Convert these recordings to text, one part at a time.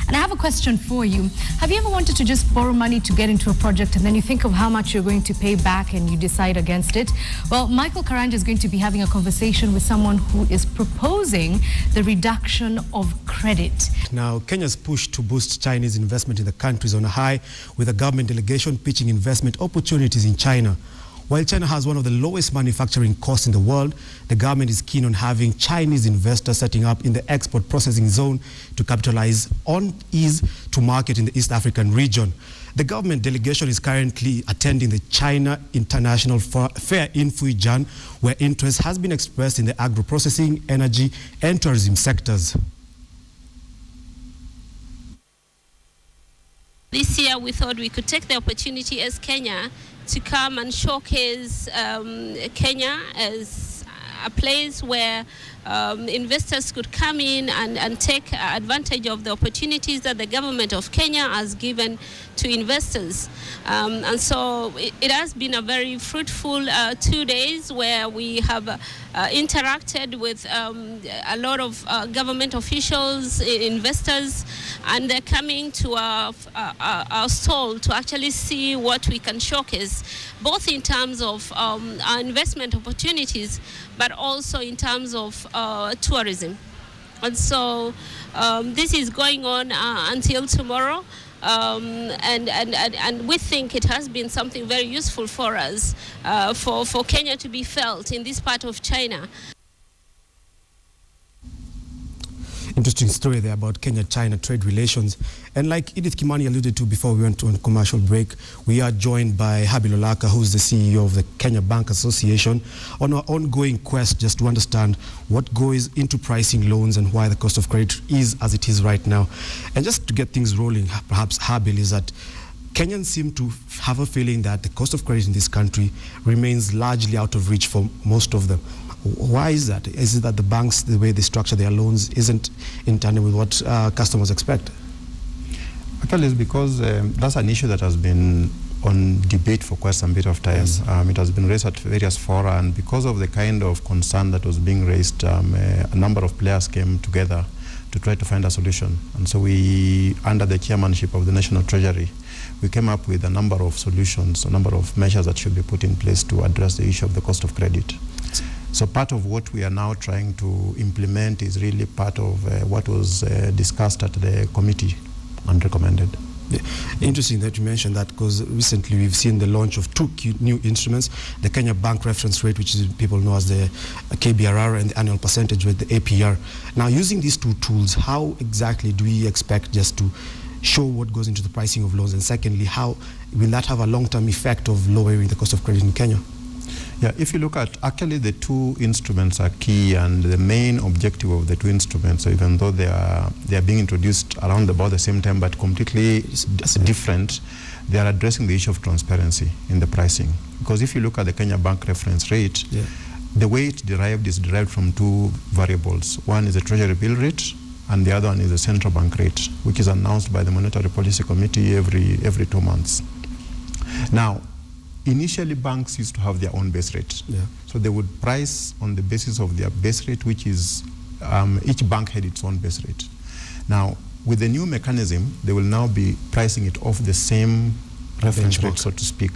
And I have a question for you. Have you ever wanted to just borrow money to get into a project and then you think of how much you're going to pay back and you decide against it? Well, Michael Karanja is going to be having a conversation with someone who is proposing the reduction of credit. Now, Kenya's push to boost Chinese investment in the country is on a high, with a government delegation pitching investment opportunities in China. While China has one of the lowest manufacturing costs in the world, the government is keen on having Chinese investors setting up in the export processing zone to capitalize on ease to market in the East African region. The government delegation is currently attending the China International Fair in Fujian, where interest has been expressed in the agro-processing, energy, and tourism sectors. This year we thought we could take the opportunity as Kenya to come and showcase Kenya as a place where investors could come in and take advantage of the opportunities that the government of Kenya has given to investors. And so it has been a very fruitful 2 days where we have interacted with a lot of government officials, investors, and they're coming to our stall to actually see what we can showcase, both in terms of our investment opportunities, but also in terms of tourism. And so this is going on until tomorrow. And we think it has been something very useful for us, for Kenya to be felt in this part of China. Interesting story there about Kenya-China trade relations. And like Edith Kimani alluded to before we went on a commercial break, we are joined by Habil Olaka, who's the CEO of the Kenya Bank Association, on our ongoing quest just to understand what goes into pricing loans and why the cost of credit is as it is right now. And just to get things rolling, perhaps Habil, is that Kenyans seem to have a feeling that the cost of credit in this country remains largely out of reach for most of them. Why is that? Is it that the banks, the way they structure their loans, isn't in tandem with what customers expect? Actually, it's because that's an issue that has been on debate for quite some bit of time. Yes. It has been raised at various fora, and because of the kind of concern that was being raised, a number of players came together to try to find a solution. And so we, under the chairmanship of the National Treasury, we came up with a number of solutions, a number of measures that should be put in place to address the issue of the cost of credit. So part of what we are now trying to implement is really part of what was discussed at the committee and recommended. Yeah. Interesting that you mentioned that, because recently we've seen the launch of two new instruments, the Kenya Bank Reference Rate, which is people know as the KBRR, and the annual percentage rate, the APR. Now, using these two tools, how exactly do we expect just to show what goes into the pricing of loans? And secondly, how will that have a long-term effect of lowering the cost of credit in Kenya? Yeah, if you look at, actually the two instruments are key, and the main objective of the two instruments, so even though they are being introduced around about the same time but completely different, they are addressing the issue of transparency in the pricing. Because if you look at the Kenya Bank Reference Rate, yeah, the way it's derived is derived from two variables. One is the Treasury Bill Rate, and the other one is the Central Bank Rate, which is announced by the Monetary Policy Committee every 2 months. Now, initially, banks used to have their own base rate. Yeah. So they would price on the basis of their base rate, which is, each bank had its own base rate. Now, with the new mechanism, they will now be pricing it off the same reference rate, so to speak.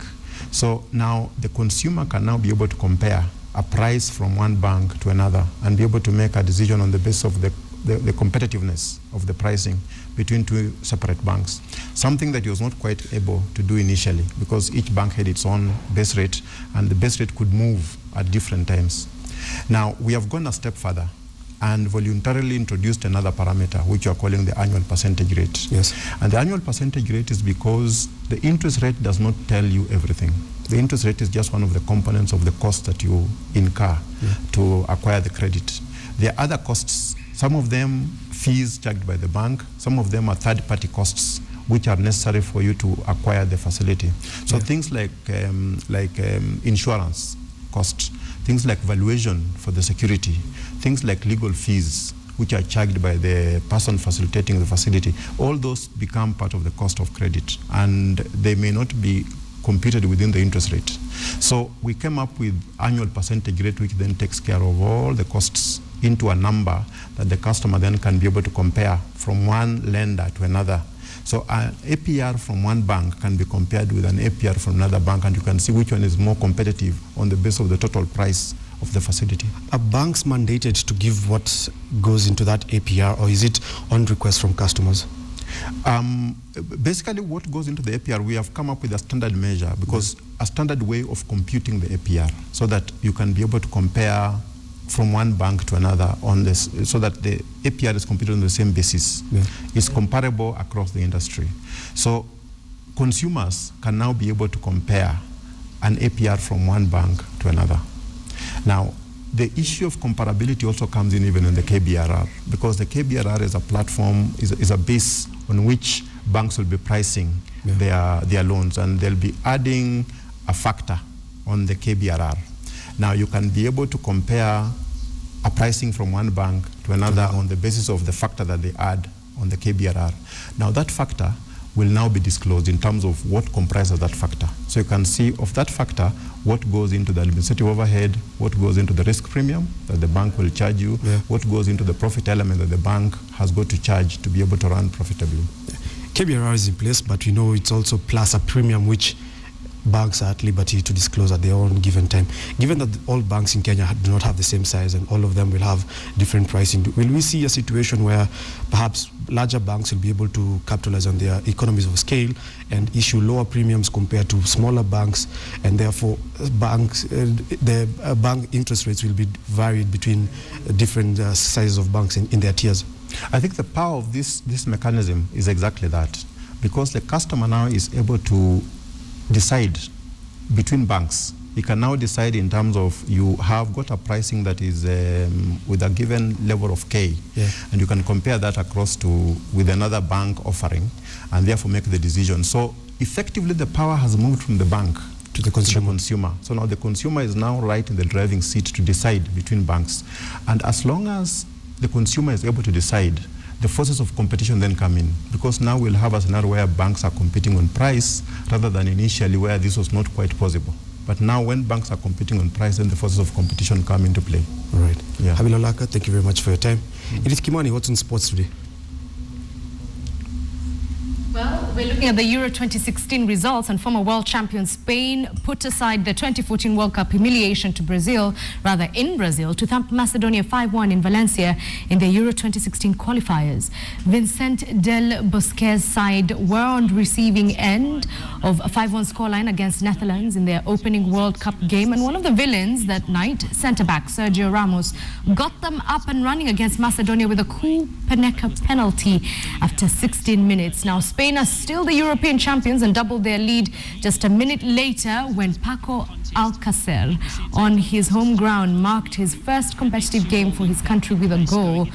So now the consumer can now be able to compare a price from one bank to another and be able to make a decision on the basis of the competitiveness of the pricing between two separate banks. Something that he was not quite able to do initially, because each bank had its own base rate, and the base rate could move at different times. Now, we have gone a step further and voluntarily introduced another parameter, which we are calling the annual percentage rate. Yes. And the annual percentage rate is because the interest rate does not tell you everything. The interest rate is just one of the components of the cost that you incur to acquire the credit. There are other costs. Some of them fees charged by the bank, some of them are third-party costs which are necessary for you to acquire the facility. So things like insurance costs, things like valuation for the security, things like legal fees which are charged by the person facilitating the facility, all those become part of the cost of credit, and they may not be computed within the interest rate. So we came up with annual percentage rate, which then takes care of all the costs into a number that the customer then can be able to compare from one lender to another. So an APR from one bank can be compared with an APR from another bank, and you can see which one is more competitive on the basis of the total price of the facility. Are banks mandated to give what goes into that APR, or is it on request from customers? Basically, what goes into the APR, we have come up with a standard measure, because a standard way of computing the APR, so that you can be able to compare from one bank to another on this, so that the APR is computed on the same basis. It's comparable across the industry. So consumers can now be able to compare an APR from one bank to another. Now, the issue of comparability also comes in even in the KBRR, because the KBRR is a platform, is a base on which banks will be pricing their loans, and they'll be adding a factor on the KBRR. Now, you can be able to compare a pricing from one bank to another on the basis of the factor that they add on the KBRR. Now, that factor will now be disclosed in terms of what comprises that factor. So you can see of that factor what goes into the administrative overhead, what goes into the risk premium that the bank will charge you, what goes into the profit element that the bank has got to charge to be able to run profitably. KBRR is in place, but we know it's also plus a premium which banks are at liberty to disclose at their own given time. Given that all banks in Kenya do not have the same size and all of them will have different pricing, will we see a situation where perhaps larger banks will be able to capitalize on their economies of scale and issue lower premiums compared to smaller banks, and therefore banks, the bank interest rates will be varied between different sizes of banks in their tiers? I think the power of this mechanism is exactly that, because the customer now is able to decide between banks. You can now decide in terms of, you have got a pricing that is with a given level of K, and you can compare that across with another bank offering, and therefore make the decision. So effectively the power has moved from the bank to the consumer. So now the consumer is now right in the driving seat to decide between banks. And as long as the consumer is able to decide, the forces of competition then come in, because now we'll have a scenario where banks are competing on price rather than initially where this was not quite possible. But now when banks are competing on price, then the forces of competition come into play. All right. Habil Olaka, thank you very much for your time. Edith Kimani, what's in sports today? Well, we're looking at the Euro 2016 results, and former world champion Spain put aside the 2014 World Cup humiliation to Brazil, rather in Brazil, to thump Macedonia 5-1 in Valencia in the Euro 2016 qualifiers. Vincent Del Bosque's side were on receiving end of a 5-1 scoreline against Netherlands in their opening World Cup game, and one of the villains that night, centre-back Sergio Ramos, got them up and running against Macedonia with a cool Peneka penalty after 16 minutes. Now, Spain are still the European champions and doubled their lead just a minute later when Paco Alcacer, on his home ground, marked his first competitive game for his country with a goal.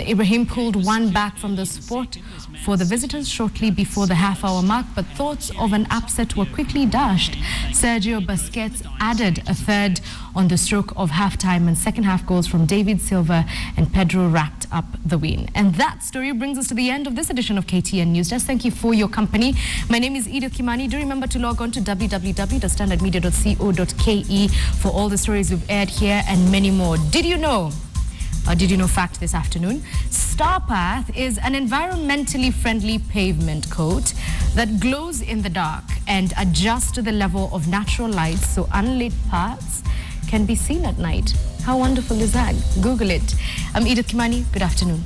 Ibrahim pulled one back from the spot for the visitors shortly before the half-hour mark, but thoughts of an upset were quickly dashed. Sergio Busquets added a third on the stroke of half-time, and second-half goals from David Silva and Pedro wrapped up the win. And that story brings us to the end of this edition of KTN Newsdesk. Thank you for your company. My name is Edith Kimani. Do remember to log on to www.standardmedia.co.ke for all the stories we've aired here and many more. Did you know fact this afternoon? Starpath is an environmentally friendly pavement coat that glows in the dark and adjusts to the level of natural light so unlit parts can be seen at night. How wonderful is that? Google it. I'm Edith Kimani. Good afternoon.